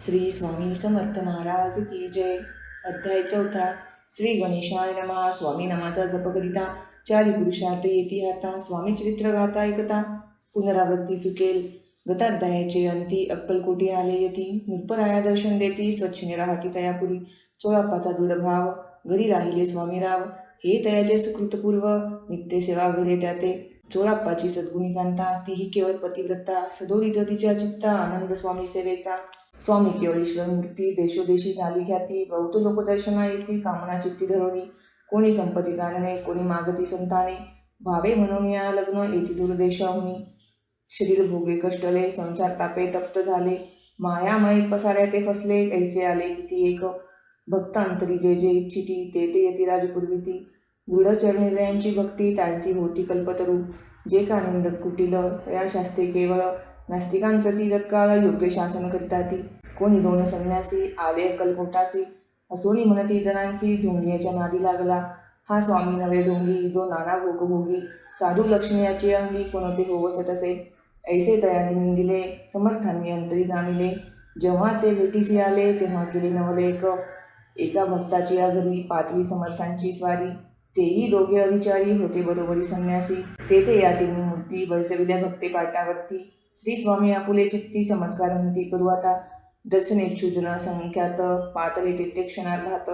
श्री स्वामी समर्थ महाराज की जय. अध्याय 4. श्री गणेशाय नमः. स्वामी नामाचा जप करिता चारी पुरुषार्थ येती हाता. स्वामी चरित्र गाथा ऐकता पुनरावृत्ती चुकेल. गताध्यायाचे अंती अक्कलकोटी आले यती. नृपराया दर्शन देती स्वच्छने राहती तयापुरी. चोळाप्पाचा दृढ भाव घरी राहिले स्वामीराव. हे तयाचे सुकृतपूर्व नित्य सेवा घडे त्याते. चोळाप्पाची सद्गुणी कांता तीही केवळ पतिव्रता. सदोरीत तिच्या चित्ता आनंद स्वामी सेवेचा. स्वामी केवळ ईश्वर मूर्ती देशोदेशी झाली ख्याती. बहुत लोक दर्शना येती कामना चित्ती धरणी. कोणी संपत्ती कारणे कोणी मागती संताने. भावे म्हणून या लग्न येती दूरदेशाहुनी. शरीर भोगे कष्टले संसार तापे तप्त झाले. मायामय पसाऱ्या ते फसले ऐसे आले किती एक. भक्तांतरी जे जे इच्छिती ते ते यती राजपूर्वीती. दृढ चरणिरयांची भक्ती त्यांची होती कल्पतरू. जे का निंदक कुटील तया शास्त्री केवळ. नास्तिकांप्रती तत्काळ योग्य शासन करिताती. कोणी दोन संन्यासी आले अक्कलकोटासी. असोनी म्हणती जनांसी ढोंगियाच्या नादी लागला. हा स्वामी नवे ढोंगी जो नाना भोगभोगी. साधू लक्ष्मी याची अंगी कोणते होवसत असे. ऐसे तयाने निंदिले समर्थांनी अंतरी जाणिले. जेव्हा ते भेटीसी आले तेव्हा केले नवलेक. एका भक्ताची या घरी पातळी समर्थांची स्वारी. तेही दोघे अविचारी होते बरोबरी संन्यासी. ते या तिन्ही मूर्ती बैसविल्या भक्ते पाटावरती. श्री स्वामी आपुले चित्ती चमत्कार म्हणती करू आता. दर्शनेच्छू जन संख्यात पातले ते क्षणार्धात.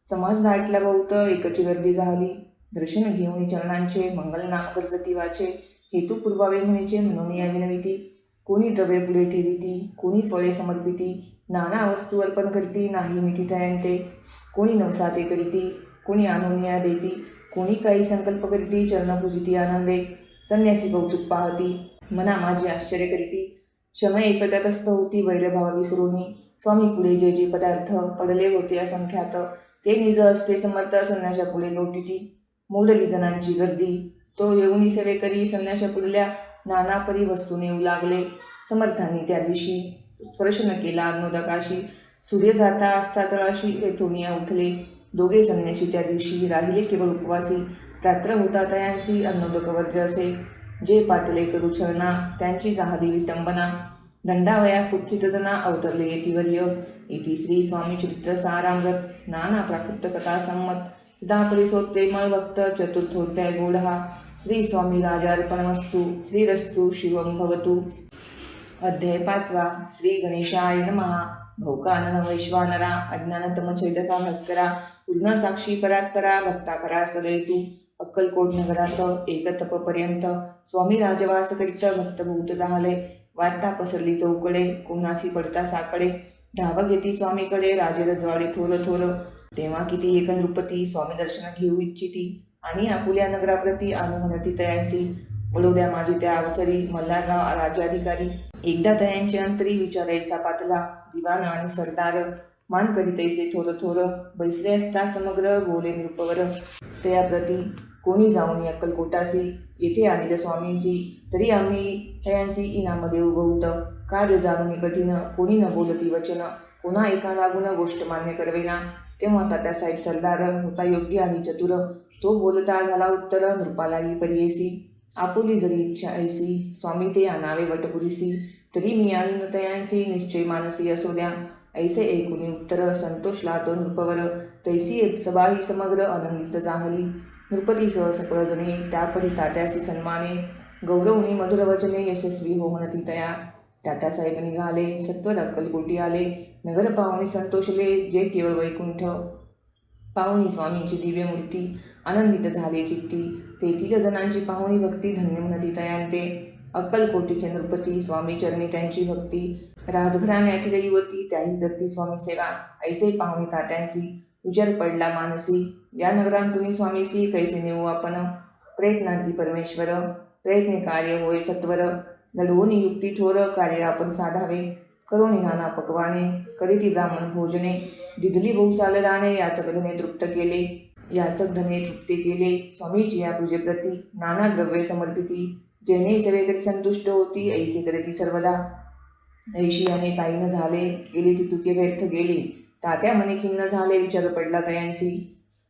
समाज दाटला बहुत एकची गर्दी झाली. दर्शन घेऊन चरणांचे मंगल नाम कर्जती वाचे. हेतू पूर्वावे म्हणेचे म्हणून या विनविती. कोणी द्रव्य पुढे ठेविती कोणी फळे समर्पिती. नाना वस्तू अर्पण करती नाही मिठी तयांते. कोणी नवसाते करीती कोणी आणून देती. कोणी काही संकल्प करीती चरणपूजिती आनंदे. संन्यासी कौतुक पाहती मना माझे आश्चर्य करीती. क्षम एकट्यातस्थ होती वैरभाव विसरूनी. स्वामी पुढे जे जे पदार्थ पडले होते असंख्यात. ते निज असते समर्थ संन्याशा पुढे लोटीती. मोडली जनांची गर्दी तो येऊनी सेवे करी. संन्याशा पुढल्या नाना परी वस्तू नेऊ लागले. समर्थांनी त्या दिवशी स्पर्शन केला अन्नोदकाशी. सूर्य जाता असता चळाशी तेथून उठले. दोघे संन्याशी त्या दिवशी राहिले केवळ उपवासी. रात्र होता तयांसी अन्नोदक वर्ज असे. जे पातले करू छळना त्यांची जाहली विटंबना. दंडावया कुत्सित जना अवतरले येतीवर्य. इति श्री स्वामी चरित्र सारामृत. नाना प्राकृत कथा संमत. सदापरिसोत प्रेमळ भक्त चतुर्थोध्याय गोढा. श्री स्वामी राजार्पणमस्तु. श्रीरस्तु शिवम भवतु. अध्याय 5. श्री गणेशाय नमः. भौकानन वैश्वानरा अज्ञानतमछेदका भास्करा. पूर्ण साक्षी परात्परा भक्ताकरा सदयतु. अक्कलकोट नगरात एक तपपर्यंत स्वामी राजवास करीत भक्तभूत झाले. वार्ता पसरली चौकडे कोणासी पडता साकडे. धाव घेती स्वामीकडे राजे रजवाडे थोर थोर. तेव्हा किती एक नृपती स्वामी दर्शन घेऊ इच्छिती. आणि आपुल्या नगराप्रती आणू म्हणती तयांसी. बोलवद्या माझी त्या अवसरी मल्हारराव राज्याधिकारी. एकदा तयांचे अंतरी विचारायचा पातला. दिवाण आणि सरदार मान करीत ऐसे थोर थोर. बैसले असता समग्र बोले नृपवर. तयाप्रती कोणी जाऊन अक्कलकोटासी. येथे आणिल स्वामींसी. तरी आम्ही तयांसी इनाम देऊ बहुत. कार्य जाणून कठीण कोणी न बोलती वचन. कोणा एका लागून गोष्ट मान्य करवेना. तेव्हा तात्यासाहेब सरदार होता योग्य आणि चतुर. तो बोलता झाला उत्तर नृपालाही परियेसी. आपुली जरी इच्छा ऐसी स्वामी ते आणावे वटपुरीसी. तरी मी आणि न तयांसी निश्चय मानसी असो द्या. ऐसे ऐकुनी उत्तर संतोषला तो नृपवर. तैसी सभाही समग्र आनंदित जाहली. नृपती सह सकळ जणे त्यापरी तात्यासी सन्माने. गौरवनी मधुर वचने यशस्वी हो म्हणती तया. तात्यासाहेब निघाले सत्वर अक्कलकोटी आले. नगर पाहुणी संतोषले जे केवळ वैकुंठ. पाहुणी स्वामींची दिव्य मूर्ती आनंदित झाले चित्ती. तेथील जनांची पाहुणी भक्ती धन्य म्हणती तयांते. अक्कलकोटीचे नृपती स्वामी चरणी त्यांची भक्ती. राजघराण्यातील युवती त्याही करती स्वामी सेवा. ऐसे पाहुणी तात्यांची विचार पडला मानसी. या नगरांतून स्वामीसी कैसे नेऊ आपण. प्रयत्नांती परमेश्वर प्रयत्ने कार्य होय सत्वर. लढवून युक्ती थोर कार्य आपण साधावे. करोनी नाना पकवाने करीती ब्राह्मण भोजने. दिधली बहुसाल दाणे याचक धने तृप्त केले. याचक धने तृप्ते केले स्वामीची या पूजेप्रती. नाना द्रव्ये समर्पिती. जेणे सेवेकरी संतुष्ट होती ऐसे करती सर्वदा. ऐशी आणि काही न झाले गेले ती तुके व्यर्थ गेले. तात्या मने खिन्न झाले विचार पडला तयांसी.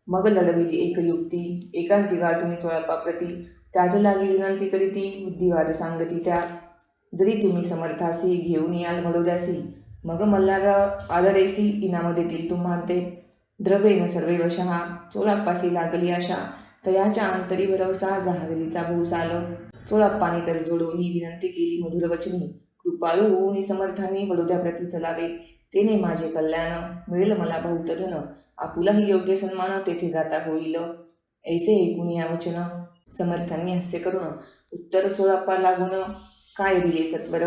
मग लढविली एक युक्ती एकांती गाठुनी चोळाप्पाप्रती. त्याच लागी विनंती करीती बुद्धिवाद सांगती त्या. जरी तुम्ही समर्थासी घेऊन याल घडोद्यासी. मग मल्हारराव आदरेसी इनाम देतील तुम्हांते. द्रव्येन सर्वे वशः चोळाप्पासी लागली आशा. तयाच्या अंतरी भरवसा जहागलीचा भूस आलं. चोळाप्पाने कर जोडवली विनंती केली मधुर वचनी. कृपाळू होऊन समर्थांनी बडोद्याप्रती चलावे. तेने माझे कल्याण मिळेल मला बहुत धन. आपुलाही योग्य सन्मान तेथे जाता होईल. ऐसे ऐकून या वचन समर्थांनी हास्य करून उत्तर चोळाप्पा लागून काय दिले सत्वर.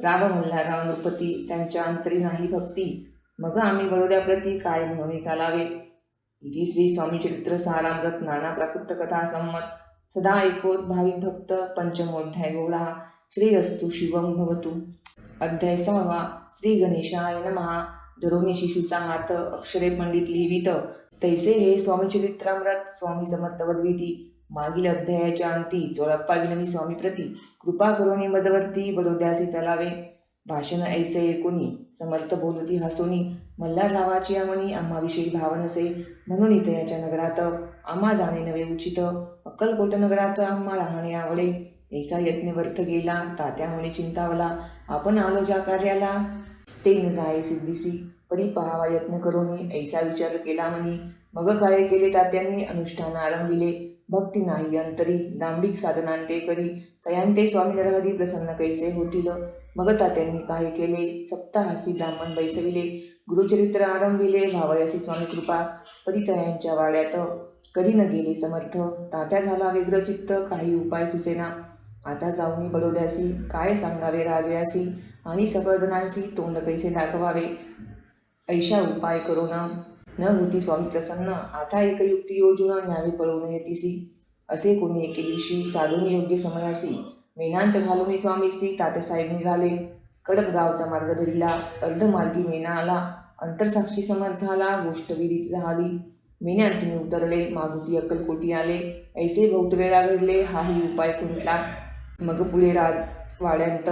राव मल्हारराव नृपती त्यांच्या अंतरी नाही भक्ती. मग आम्ही बडोद्याप्रती काय म्हणून चालावे. इति श्री स्वामी चरित्र सारामृत नाना प्राकृत कथा संमत. सदा ऐकोत भाविक भक्त पंचमोध्याय गोळा. श्रीरस्तु शिवम भवतु. अध्याय 6. श्री गणेशाय नमः. धरोनी शिशूचा हात अक्षरे पंडित लिहिवित. तैसे हे स्वामी चरित्रामृत स्वामी समर्थ वदविती. मागील अध्यायाच्या अंती चोळप्पा विनवी स्वामी प्रती. कृपा करुणी मजवर्ती बडोद्यासी चलावे. भाषण ऐसे ऐकोनी समर्थ बोलती हसोनी. मल्हाररावाची अमनी आम्हाविषयी भाव नसे. म्हणून इतयाच्या नगरात आम्हा जाणे नवे उचित. अक्कलकोट नगरात आम्हा राहणे आवडे. ऐसा यत्न व्यर्थ गेला तात्यामुळे चिंतावला. आपण आलो ज्या कार्याला ते न जाये सिद्धीसी. परी पहावा यत्न करोनी ऐसा विचार केला मनी. मग काय केले तात्यांनी अनुष्ठान आरंभिले. भक्ती नाही अंतरी दांभिक साधनांते करी. तयांते स्वामी नरहरी प्रसन्न कैसे होतील. मग तात्यांनी काय केले सप्ताहासी ब्राह्मण बैसविले. गुरुचरित्र आरंभिले भावयासी स्वामी कृपा. परी तयांच्या वाड्यात कधी न गेले समर्थ. तात्या झाला व्यग्र चित्त काही उपाय सुचेना. आता जाऊनी बडोद्यासी काय सांगावे राजयासी. आणि सकळ जणांशी तोंड कैसे दाखवावे. ऐशा उपाय करून न होती स्वामी प्रसन्न. आता एक युक्ती योजून न्यावी पळवून येतीसी. असे कोणी एके दिवशी साधून योग्य समयासी. मेनांत घालून स्वामीसी तात्यासाहेब निघाले. कडप गावचा मार्ग धरिला. अर्धमार्गी मेना आला. अंतरसाक्षी समर्थाला गोष्ट विदित झाली. मेन्यांतून उतरले मागुती अक्कलकोटी आले. ऐसे बहुत वेळा घडले हाही उपाय खुंटला. मग पुढे राजवाड्यांत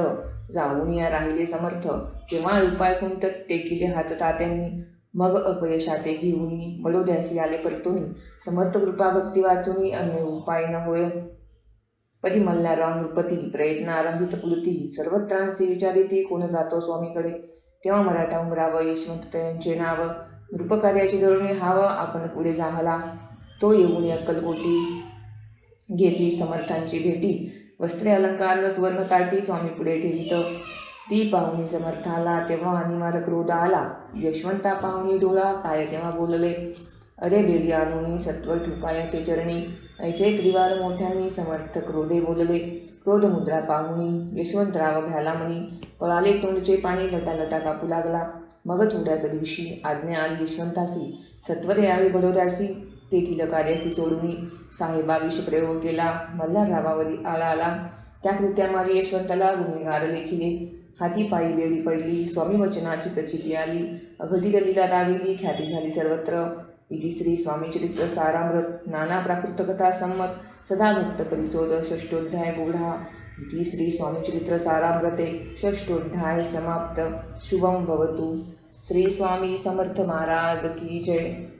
जाऊन या राहिले समर्थ. तेव्हा उपाय खुंटत ते केले हात तात्यांनी. मग अपयशाते घेऊन बडोद्यासी आले परतून. समर्थ कृपा भक्ती वाचून अन्य उपाय न होय. परी मल्हारराव नृपती प्रयत्न आरंभित पुलती. सर्वत्रांशी विचारिती कोण जातो स्वामीकडे. तेव्हा मराठा उमराव यशवंत यांचे नाव. नृपकार्याची धोरणे हाव आपण पुढे जाहला. तो येऊन अक्कलकोटी घेतली समर्थांची भेटी. वस्त्रे अलंकार सुवर्ण ताटी स्वामी पुढे ठेवित. ती पाहुणी समर्थाला तेव्हा अनिवार्य क्रोध आला. यशवंता पाहुणी डोळा काय तेव्हा बोलले. अरे बेडी आणून सत्वर ठुकायाचे चरणी. ऐसे त्रिवार मोठ्यांनी समर्थ क्रोधे बोलले. क्रोध मुद्रा पाहुणी यशवंतराव भ्याला मनी. पळाले तोंडचे पाणी लटालटा कापू लागला. मग थोड्याच दिवशी आज्ञा आली यशवंतासी. सत्वरे यावे बडोद्यासी. तेथील कार्यासी सोडून साहेबा विष प्रयोग केला. मल्हाररावावरी आळा आला. त्या कृत्यामागे यशवंताला गुन्हेगार लेखिले. हाती पायी बेडी पडली. स्वामी वचनाची प्रचिती आली. अघटित लीला दाविली. ख्याती झाली सर्वत्र. इति श्री स्वामी चरित्र सारामृत नाना प्राकृत कथा संमत. सदा भक्त परिशोध षष्ठोध्याय गूढा. इति श्री स्वामी चरित्र सारामृते षष्ठोध्याय समाप्त. शुभम भवतु. श्री स्वामी समर्थ महाराज की जय.